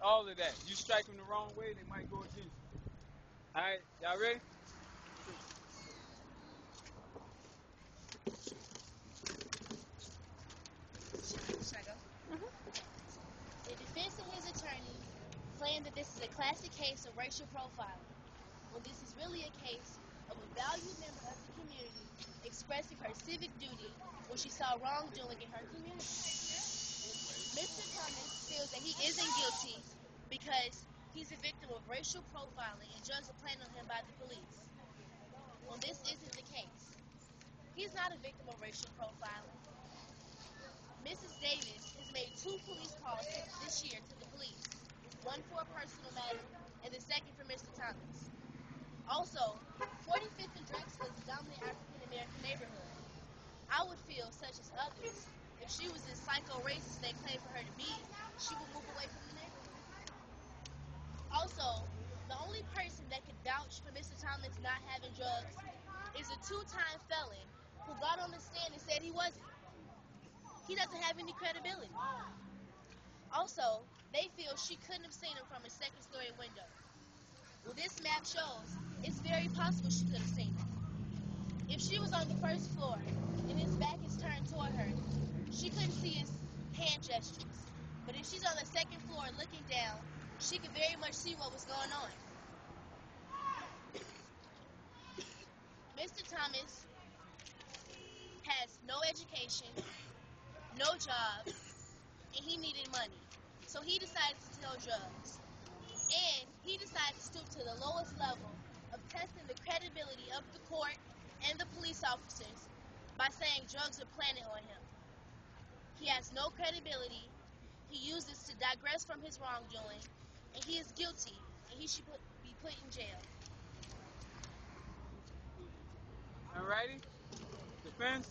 all of that. You strike them the wrong way, they might go against you. All right, y'all ready? Should I go? The defense and his attorney claim that this is a classic case of racial profiling, when this is really a case of a valued member of the community expressing her civic duty when she saw wrongdoing in her community. Mr. Thomas feels that he isn't guilty because he's a victim of racial profiling and drugs are planted on him by the police. Well, this isn't the case. He's not a victim of racial profiling. Mrs. Davis has made 2 police calls this year to the police, one for a personal matter and the second for Mr. Thomas. Also, 45th and Drexel is a dominant African-American neighborhood. I would feel, such as others, if she was as psycho-racist they claim for her to be, she would move away from the neighborhood. Also, the only person that could vouch for Mr. Thomas not having drugs is a 2-time felon who got on the stand and said he wasn't. He doesn't have any credibility. Also, they feel she couldn't have seen him from a 2nd-story window. Well, this map shows it's very possible she could have seen him. If she was on the 1st floor and his back is turned toward her, she couldn't see his hand gestures. But if she's on the 2nd floor looking down, she could very much see what was going on. Mr. Thomas has no education, no job, and he needed money. So he decided to sell drugs. And he decided to stoop to the lowest level of testing the credibility of the court and the police officers by saying drugs are planted on him. He has no credibility, he used this to digress from his wrongdoing, and he is guilty, and he should be put in jail. Alrighty? Defense?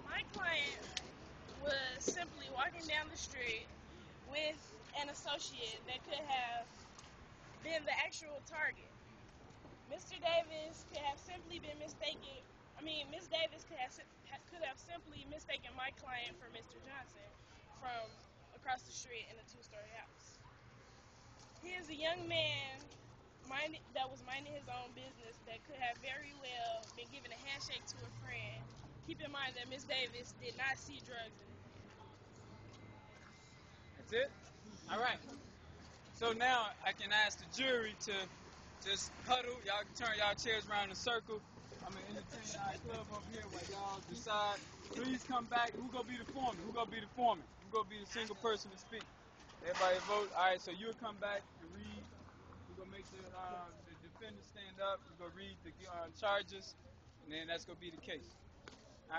My client was simply walking down the street with an associate that could have been the actual target. Mr. Davis could have simply been mistaken. Ms. Davis could have simply mistaken my client for Mr. Johnson from across the street in a 2-story house. He is a young man that was minding his own business that could have very well been given a handshake to a friend. Keep in mind that Ms. Davis did not see drugs in his hand. That's it? Alright. So now I can ask the jury to just huddle. Y'all can turn y'all chairs around in a circle. I'm going to entertain our club up here while y'all decide. Please come back. Who going to be the foreman? Who going to be the foreman? Who going to be the single person to speak? Everybody vote. Alright, so you'll come back and read. We're going to make the defendant stand up. We're going to read the charges. And then that's going to be the case.